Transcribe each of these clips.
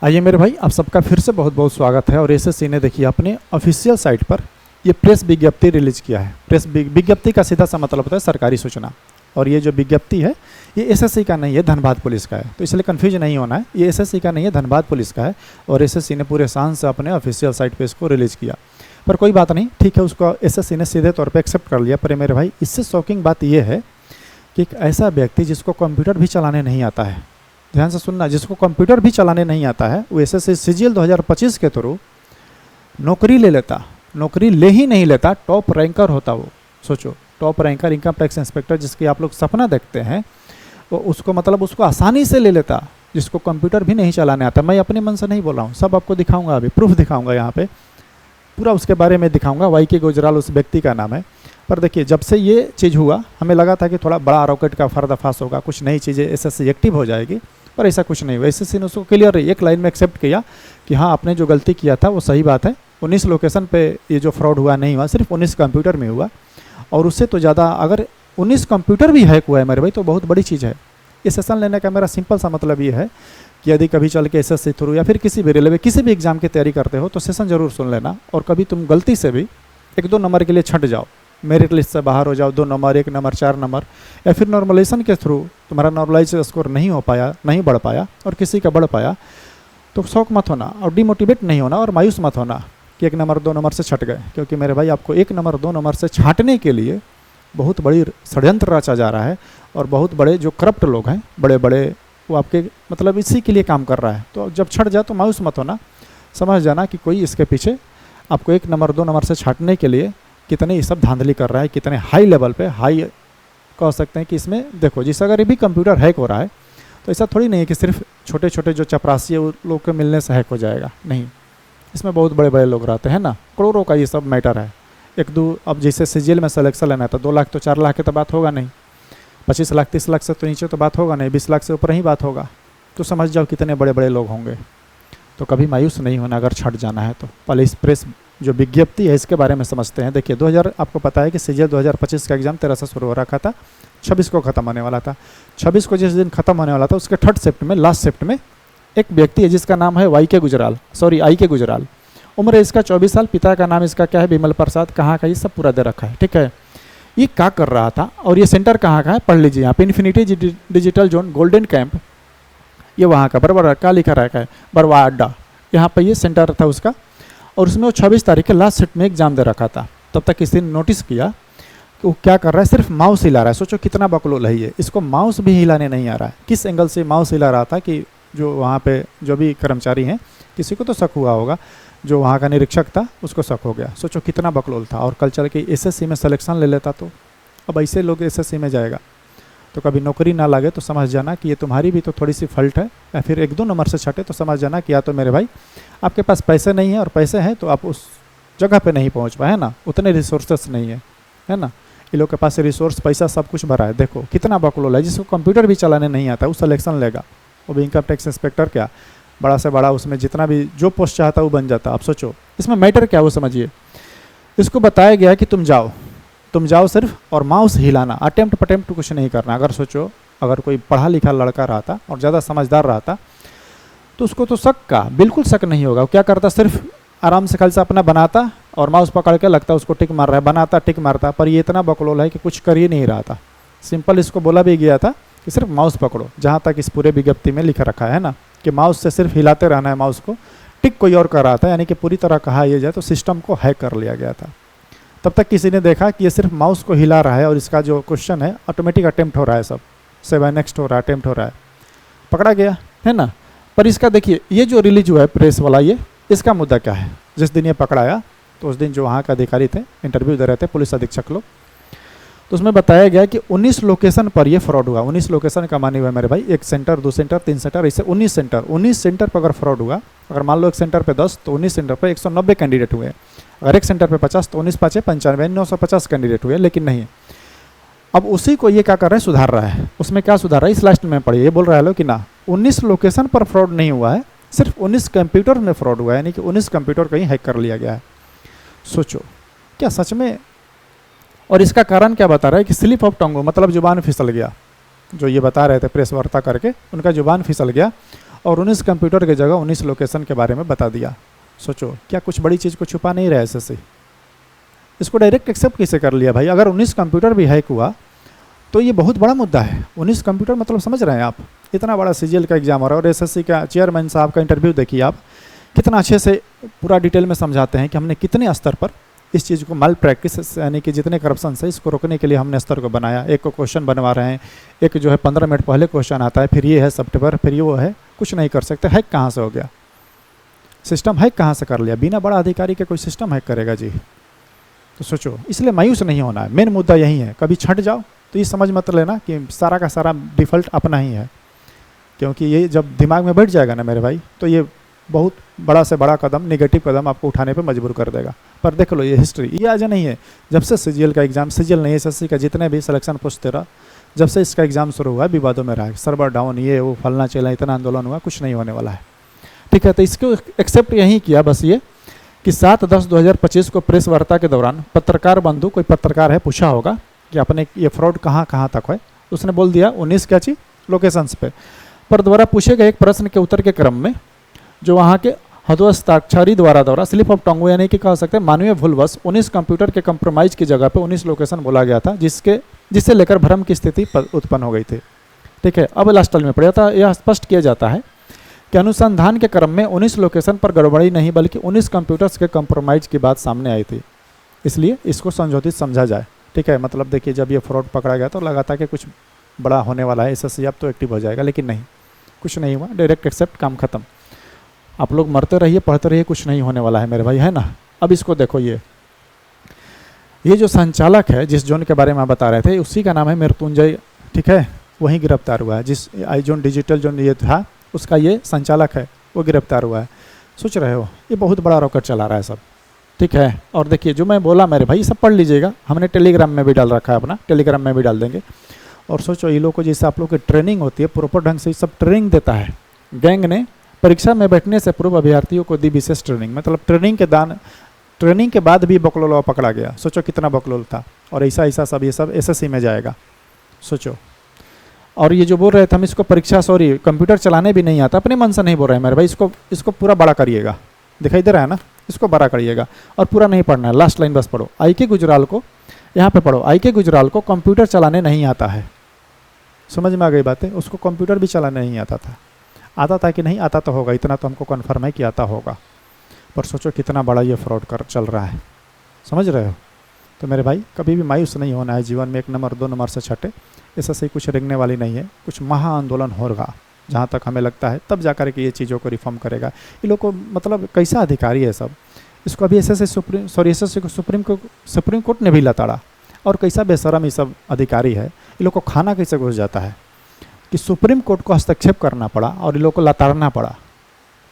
आइए मेरे भाई, आप सबका फिर से बहुत बहुत स्वागत है। और एसएससी ने देखिए अपने ऑफिशियल साइट पर ये प्रेस विज्ञप्ति रिलीज किया है। प्रेस विज्ञप्ति का सीधा सा मतलब होता है सरकारी सूचना। और ये जो विज्ञप्ति है ये एसएससी का नहीं है, धनबाद पुलिस का है, तो इसलिए कन्फ्यूज नहीं होना है। ये एसएससी का नहीं है, धनबाद पुलिस का है। और एसएससी ने पूरे शान से अपने ऑफिशियल साइट पर इसको रिलीज़ किया। पर कोई बात नहीं, ठीक है, उसको एसएससी ने सीधे तौर पर एक्सेप्ट कर लिया। पर मेरे भाई, इससे शॉकिंग बात यह है कि एक ऐसा व्यक्ति जिसको कंप्यूटर भी चलाने नहीं आता है, ध्यान से सुनना, जिसको कंप्यूटर भी चलाने नहीं आता है, वो एसएससी सीजीएल 2025 के थ्रू नौकरी ले लेता। नौकरी ले ही नहीं लेता, टॉप रैंकर होता वो। सोचो, top ranker income tax inspector जिसकी आप लोग सपना देखते हैं, वो उसको मतलब उसको आसानी से ले लेता, जिसको कंप्यूटर भी नहीं चलाने आता। मैं अपने मन से नहीं बोल रहा हूँ, सब आपको दिखाऊंगा, अभी प्रूफ दिखाऊंगा, यहाँ पे पूरा उसके बारे में दिखाऊंगा। वाई.के. गुजराल उस व्यक्ति का नाम है। पर देखिए, जब से ये चीज़ हुआ हमें लगा था कि थोड़ा बड़ा रॉकेट का पर्दाफाश होगा, कुछ नई चीज़ें एसएससी एक्टिव हो जाएगी, पर ऐसा कुछ नहीं हुआ। एसएससी ने उसको क्लियर एक लाइन में एक्सेप्ट किया कि हाँ, आपने जो गलती किया था वो सही बात है। 19 लोकेशन पे ये जो फ्रॉड हुआ नहीं हुआ, सिर्फ 19 कंप्यूटर में हुआ। और उससे तो ज़्यादा, अगर 19 कंप्यूटर भी हैक हुआ है मेरे भाई, तो बहुत बड़ी चीज़ है। ये सेशन लेने का मेरा सिंपल सा मतलब ये है कि यदि कभी चल के एसएससी थ्रू या फिर किसी भी रेलवे किसी भी एग्जाम की तैयारी करते हो तो सेशन जरूर सुन लेना। और कभी तुम गलती से भी 1-2 नंबर के लिए छट जाओ, मेरिट लिस्ट से बाहर हो जाओ, 2 नंबर, 1 नंबर, 4 नंबर, या फिर नॉर्मलाइजेशन के थ्रू तुम्हारा नॉर्मलाइज स्कोर नहीं हो पाया, नहीं बढ़ पाया, और किसी का बढ़ पाया, तो शौक मत होना और डिमोटिवेट नहीं होना और मायूस मत होना कि 1 नंबर 2 नंबर से छट गए। क्योंकि मेरे भाई, आपको 1 नंबर 2 नंबर से छांटने के लिए बहुत बड़ी षड्यंत्र रचा जा रहा है। और बहुत बड़े जो करप्ट लोग हैं, बड़े बड़े, वो आपके मतलब इसी के लिए काम कर रहा है। तो जब छट जाए तो मायूस मत होना, समझ जाना कि कोई इसके पीछे आपको 1 नंबर 2 नंबर से छांटने के लिए कितने ये सब धांधली कर रहा है, कितने हाई लेवल पे, हाई कह सकते हैं कि इसमें देखो, जिस अगर ये भी कंप्यूटर हैक हो रहा है तो ऐसा थोड़ी नहीं है कि सिर्फ छोटे छोटे जो चपरासी है वो लोग के मिलने से हैक हो जाएगा, नहीं। इसमें बहुत बड़े बड़े लोग रहते हैं ना, करोड़ों का ये सब मैटर है। 1-2, अब जैसे सीजीएल में सिलेक्शन लेना है तो 2 लाख तो 4 लाख की तो बात होगा नहीं, 25 लाख 30 लाख से तो नीचे तो बात होगा नहीं, 20 लाख से ऊपर ही बात होगा। तो समझ जाओ कितने बड़े बड़े लोग होंगे। तो कभी मायूस नहीं होना अगर छट जाना है तो। पहले इस प्रेस जो विज्ञप्ति है इसके बारे में समझते हैं। देखिए, 2000 आपको पता है कि सीजीएल 2025 का एग्जाम 13 से शुरू हो रखा था, 26 को ख़त्म होने वाला था। 26 को जिस दिन खत्म होने वाला था उसके 3rd शिफ्ट में, लास्ट शिफ्ट में, एक व्यक्ति है जिसका नाम है आई.के. गुजराल। उम्र है इसका 24 साल। पिता का नाम इसका क्या है? विमल प्रसाद। कहाँ का? ये सब पूरा दे रखा है, ठीक है। ये क्या कर रहा था और ये सेंटर कहाँ का है पढ़ लीजिए। यहाँ पे infinity digital zone golden camp, ये वहाँ का बरवा का लिखा रखा है, बरवा अड्डा, यहाँ पर ये सेंटर था उसका। और उसमें वो 26 तारीख के लास्ट शिफ्ट में एग्जाम दे रखा था। तब तक किसी ने नोटिस किया कि वो क्या कर रहा है, सिर्फ माउस हिला रहा है। सोचो कितना बकलोल है ये, इसको माउस भी हिलाने नहीं आ रहा है। किस एंगल से माउस हिला रहा था कि जो वहाँ पे जो भी कर्मचारी हैं, किसी को तो शक हुआ होगा, जो वहाँ का निरीक्षक था उसको शक हो गया। सोचो कितना बकलोल था। और कल चल के एसएससी में सिलेक्शन ले लेता तो अब ऐसे लोग एसएससी में जाएगा तो कभी नौकरी ना लगे तो समझ जाना कि ये तुम्हारी भी तो थोड़ी सी फल्ट है। या फिर 1-2 नंबर से छटे तो समझ जाना कि या तो मेरे भाई आपके पास पैसे नहीं है, और पैसे हैं तो आप उस जगह पे नहीं पहुंच पाए, है ना, उतने रिसोर्सेस नहीं है ना। ये लोग के पास रिसोर्स, पैसा सब कुछ भरा है। देखो कितना बकलोल है, जिसको कंप्यूटर भी चलाने नहीं आता वो सिलेक्शन लेगा। वो भी इनकम टैक्स इंस्पेक्टर, क्या बड़ा से बड़ा, उसमें जितना भी जो पोस्ट चाहता वो बन जाता। आप सोचो इसमें मैटर क्या वो समझिए। इसको बताया गया कि तुम जाओ सिर्फ, और माउस हिलाना, अटेम्प्ट पटेम्प्ट कुछ नहीं करना। अगर सोचो, अगर कोई पढ़ा लिखा लड़का रहता और ज़्यादा समझदार रहता तो उसको तो शक का बिल्कुल शक नहीं होगा। वो क्या करता, सिर्फ आराम से खाली से अपना बनाता और माउस पकड़ के लगता उसको टिक मार रहा है, बनाता टिक मारता। पर ये इतना बकलोल है कि कुछ कर ही नहीं रहा था। सिंपल इसको बोला भी गया था कि सिर्फ माउस पकड़ो, जहाँ तक इस पूरे विज्ञप्ति में लिखा रखा है ना, कि माउस से सिर्फ हिलाते रहना है माउस को। टिक कोई और कर रहा था, यानी कि पूरी तरह कहा यह जाए तो सिस्टम को हैक कर लिया गया था। तब तक किसी ने देखा कि ये सिर्फ माउस को हिला रहा है और इसका जो क्वेश्चन है ऑटोमेटिक अटेम्प्ट हो रहा है, सब 7 नेक्स्ट हो रहा है, अटेम्प्ट हो रहा है, पकड़ा गया है ना। पर इसका देखिए, ये जो रिलीज हुआ है प्रेस वाला, ये इसका मुद्दा क्या है। जिस दिन ये पकड़ाया तो उस दिन जो वहाँ के अधिकारी थे, इंटरव्यू दे रहे थे पुलिस अधीक्षक लोग, तो उसमें बताया गया कि 19 लोकेशन पर ये फ्रॉड हुआ। 19 लोकेशन का मानी हुआ है मेरे भाई, 1 सेंटर, 2 सेंटर, 3 सेंटर, ऐसे 19 सेंटर पर अगर फ्रॉड हुआ। अगर मान लो 1 सेंटर पे 10 तो 19 सेंटर पर 190 कैंडिडेट हुए। अगर 1 सेंटर पे 50 तो 19 5 95, 950 कैंडिडेट हुए। लेकिन नहीं, अब उसी को ये क्या कर रहा है, सुधार रहा है। उसमें क्या सुधार रहा है, इस लास्ट में पढ़िए। ये बोल रहा है लो कि ना, 19 लोकेशन पर फ्रॉड नहीं हुआ है, सिर्फ 19 कंप्यूटर में फ्रॉड हुआ है, यानी कि 19 कंप्यूटर कहीं हैक कर लिया गया है। सोचो क्या सच में। और इसका कारण क्या बता रहा है कि स्लिप ऑफ टंग, मतलब जुबान फिसल गया। जो ये बता रहे थे प्रेस वार्ता करके, उनका जुबान फिसल गया और 19 कंप्यूटर की जगह 19 लोकेशन के बारे में बता दिया। सोचो क्या कुछ बड़ी चीज़ को छुपा नहीं रहा है एसएससी। इसको डायरेक्ट एक्सेप्ट कैसे कर लिया भाई? अगर 19 कंप्यूटर भी हैक हुआ तो ये बहुत बड़ा मुद्दा है। 19 कंप्यूटर मतलब समझ रहे हैं आप, इतना बड़ा सीजीएल का एग्जाम हो रहा है और एसएससी का चेयरमैन साहब का इंटरव्यू देखिए आप, कितना अच्छे से पूरा डिटेल में समझाते हैं कि हमने कितने स्तर पर इस चीज़ को माल प्रैक्टिस यानी कि जितने करप्शन है इसको रोकने के लिए हमने स्तर को बनाया। एक को क्वेश्चन बनवा रहे हैं, एक जो है 15 मिनट पहले क्वेश्चन आता है, फिर ये है सितंबर, फिर ये वो है, कुछ नहीं कर सकते। हैक कहाँ से हो गया? सिस्टम हैक कहाँ से कर लिया? बिना बड़ा अधिकारी के कोई सिस्टम हैक करेगा जी? तो सोचो, इसलिए मायूस नहीं होना है। मेन मुद्दा यही है, कभी छट जाओ तो ये समझ मत लेना कि सारा का सारा डिफ़ॉल्ट अपना ही है, क्योंकि ये जब दिमाग में बैठ जाएगा ना मेरे भाई तो ये बहुत बड़ा से बड़ा कदम, नेगेटिव कदम आपको उठाने पे मजबूर कर देगा। पर देख लो ये हिस्ट्री, ये आज नहीं है, जब से सीजीएल का एग्जाम, सीजीएल नहीं एसएससी का जितने भी सिलेक्शन पोस्ट रहा, जब से इसका एग्जाम शुरू हुआ विवादों में रहा है, सर्वर डाउन, ये वो फलना चला, इतना आंदोलन हुआ, कुछ नहीं होने वाला है। ठीक है, तो इसको एक्सेप्ट यही किया बस ये कि 7/10/2025 को प्रेस वार्ता के दौरान पत्रकार बंधु, कोई पत्रकार है, पूछा होगा कि आपने ये फ्रॉड कहाँ कहाँ तक है, उसने बोल दिया 19 क्या चीज लोकेशंस पे। पर द्वारा पूछे गए एक प्रश्न के उत्तर के क्रम में जो वहाँ के हस्ताक्षरी द्वारा स्लिप ऑफ टंग यानी कि कह सकते हैं मानवीय भूलवश 19 कंप्यूटर के कंप्रोमाइज की जगह पे 19 लोकेशन बोला गया था, जिससे लेकर भ्रम की स्थिति उत्पन्न हो गई थी। ठीक है, अब लास्ट में पढ़ा था, यह स्पष्ट किया जाता है कि अनुसंधान के क्रम में 19 लोकेशन पर गड़बड़ी नहीं बल्कि 19 कंप्यूटर्स के कंप्रोमाइज की बात सामने आई थी, इसलिए इसको संशोधित समझा जाए। ठीक है, मतलब देखिए जब ये फ्रॉड पकड़ा गया तो लगा था कि कुछ बड़ा होने वाला है, एसएससी अब तो एक्टिव हो जाएगा, लेकिन नहीं, कुछ नहीं हुआ, डायरेक्ट एक्सेप्ट, काम खत्म। आप लोग मरते रहिए, पढ़ते रहिए, कुछ नहीं होने वाला है मेरे भाई, है ना। अब इसको देखो, ये जो संचालक है जिस जोन के बारे में बता रहे थे उसी का नाम है मृत्युंजय। ठीक है, वही गिरफ्तार हुआ है, जिस आई जोन डिजिटल जोन ये था उसका ये संचालक है, वो गिरफ्तार हुआ है। सोच रहे हो ये बहुत बड़ा रॉकेट चला रहा है सब। ठीक है, और देखिए जो मैं बोला मेरे भाई सब पढ़ लीजिएगा, हमने टेलीग्राम में भी डाल रखा है, अपना टेलीग्राम में भी डाल देंगे। और सोचो ये लोग को जैसे आप लोग की ट्रेनिंग होती है, प्रॉपर ढंग से सब ट्रेनिंग देता है। गैंग ने परीक्षा में बैठने से पूर्व अभ्यर्थियों को दी विशेष ट्रेनिंग, मतलब ट्रेनिंग के बाद भी बकलोल पकड़ा गया। सोचो कितना बकलोल था, और ऐसा ऐसा सब ये सब एसएससी में जाएगा, सोचो। और ये जो बोल रहे थे हम इसको परीक्षा कंप्यूटर चलाने भी नहीं आता, अपने मन से नहीं बोल रहे हैं मेरे भाई, इसको पूरा बड़ा करिएगा, दिखाई दे रहा है ना, इसको बड़ा करिएगा और पूरा नहीं पढ़ना है। लास्ट लाइन बस पढ़ो, आई.के. गुजराल को, यहाँ पे पढ़ो, आई.के. गुजराल को कंप्यूटर चलाने नहीं आता है। समझ में आ गई बातें, उसको कंप्यूटर भी चलाने नहीं आता था। आता था कि नहीं आता तो होगा, इतना तो हमको कन्फर्म है कि आता होगा। पर सोचो कितना बड़ा ये फ्रॉड कर चल रहा है, समझ रहे हो। तो मेरे भाई कभी भी मायूस नहीं होना है जीवन में, 1 नंबर 2 नंबर से छठे ऐसा सही कुछ रेंगने वाली नहीं है। कुछ महा आंदोलन होगा जहाँ तक हमें लगता है, तब जाकर के ये चीज़ों को रिफॉर्म करेगा। ये लोग को मतलब कैसा अधिकारी है सब, इसको अभी एसएससी सुप्रीम कोर्ट ने भी लताड़ा, और कैसा बेशरम ये सब अधिकारी है। ये लोग को खाना कैसे घुस जाता है कि सुप्रीम कोर्ट को हस्तक्षेप करना पड़ा और ये लोग को लताड़ना पड़ा।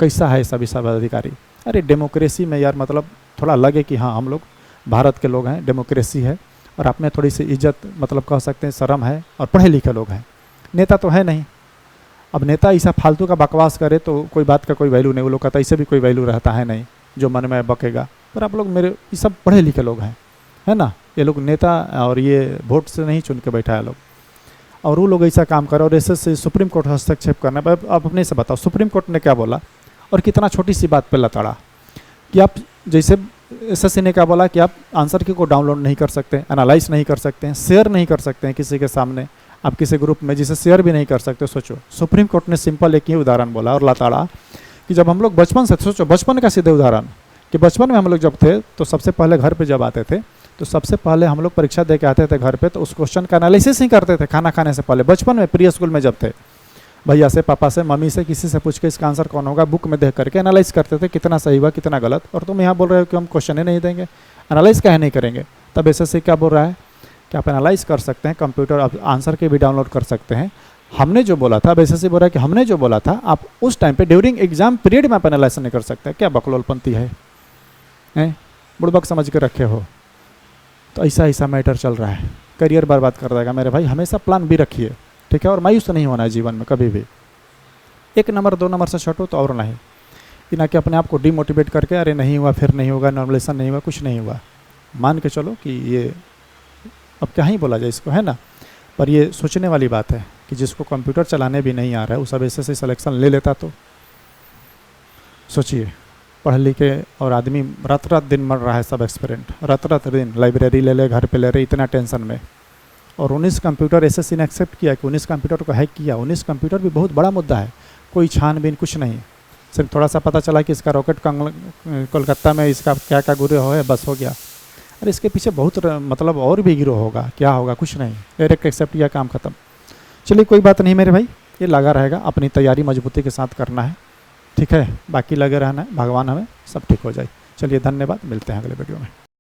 कैसा है सब अधिकारी। अरे डेमोक्रेसी में यार मतलब थोड़ा लगे कि हाँ हम लोग भारत के लोग हैं, डेमोक्रेसी है और आप में थोड़ी सी इज्जत मतलब कह सकते हैं शर्म है, और पढ़े लिखे लोग हैं। नेता तो है नहीं, अब नेता ऐसा फालतू का बकवास करे तो कोई बात का कोई वैल्यू नहीं, वो लोग का तो ऐसे भी कोई वैल्यू रहता है नहीं, जो मन में बकेगा। पर आप लोग मेरे ये सब पढ़े लिखे लोग हैं, है ना। ये लोग नेता और ये वोट से नहीं चुन के बैठा है लोग, और वो लोग ऐसा काम करे और ऐसे सुप्रीम कोर्ट हस्तक्षेप करना। आप अपने से बताओ सुप्रीम कोर्ट ने क्या बोला, और कितना छोटी सी बात पे लताड़ा कि आप जैसे एसएससी ने क्या बोला कि आप आंसर की को डाउनलोड नहीं कर सकते, एनालाइज नहीं कर सकते हैं, शेयर नहीं कर सकते हैं किसी के सामने, आप किसी ग्रुप में जिसे शेयर भी नहीं कर सकते। सोचो सुप्रीम कोर्ट ने सिंपल एक ही उदाहरण बोला और लताड़ा कि जब हम लोग बचपन से, सोचो बचपन का सीधे उदाहरण कि बचपन में हम लोग जब थे तो सबसे पहले घर पे जब आते थे तो सबसे पहले हम लोग परीक्षा दे के आते थे घर पे, तो उस क्वेश्चन का एनालिसिस ही करते थे खाना खाने से पहले। बचपन में प्री स्कूल में जब थे, भैया से, पापा से, मम्मी से, किसी से पूछ के इसका आंसर कौन होगा, बुक में देख करके एनालाइज करते थे कितना सही हुआ कितना गलत। और तुम यहाँ बोल रहे हो कि हम क्वेश्चन ही नहीं देंगे, एनालाइज क्या नहीं करेंगे। तब एसएससी क्या बोल रहा है कि आप एनालाइज कर सकते हैं, कंप्यूटर आप आंसर के भी डाउनलोड कर सकते हैं। हमने जो बोला था, अब एसएससी बोल रहा है कि हमने जो बोला था आप उस टाइम पे ड्यूरिंग एग्जाम पीरियड में आप एनालाइज नहीं कर सकते। क्या बकलोलपंथी है, बुड़बक समझ के रखे हो। तो ऐसा मैटर चल रहा है, करियर बर्बाद कर देगा मेरे भाई। हमेशा प्लान भी रखिए, ठीक है, और मायूस नहीं होना है जीवन में कभी भी। 1 नंबर 2 नंबर से छटो तो और नहीं, ना कि अपने आप को डिमोटिवेट करके अरे नहीं हुआ फिर नहीं होगा, नॉर्मलेशन नहीं हुआ, कुछ नहीं हुआ, मान के चलो कि ये अब क्या ही बोला जाए इसको, है ना। पर ये सोचने वाली बात है कि जिसको कंप्यूटर चलाने भी नहीं आ रहा है उस अब एसएससी सिलेक्शन ले लेता तो सोचिए, पढ़ लिख के और आदमी रात रात दिन मर रहा है, सब एक्सपेरेंट रात रात दिन, लाइब्रेरी ले ले, घर पे ले रहे, इतना टेंशन में। और 19 कंप्यूटर एसएससी ने एक्सेप्ट किया कि 19 कंप्यूटर को हैक किया। 19 कंप्यूटर भी बहुत बड़ा मुद्दा है, कोई छानबीन कुछ नहीं, सिर्फ थोड़ा सा पता चला कि इसका रॉकेट कोलकाता में इसका क्या क्या गिरोह है, बस हो गया। अरे इसके पीछे बहुत मतलब और भी गिरोह होगा, क्या होगा, कुछ नहीं, डायरेक्ट एक्सेप्ट किया, काम खत्म। चलिए कोई बात नहीं मेरे भाई, ये लगा रहेगा, अपनी तैयारी मजबूती के साथ करना है, ठीक है, बाकी लगे रहना है, भगवान हमें सब ठीक हो जाए। चलिए धन्यवाद, मिलते हैं अगले वीडियो में।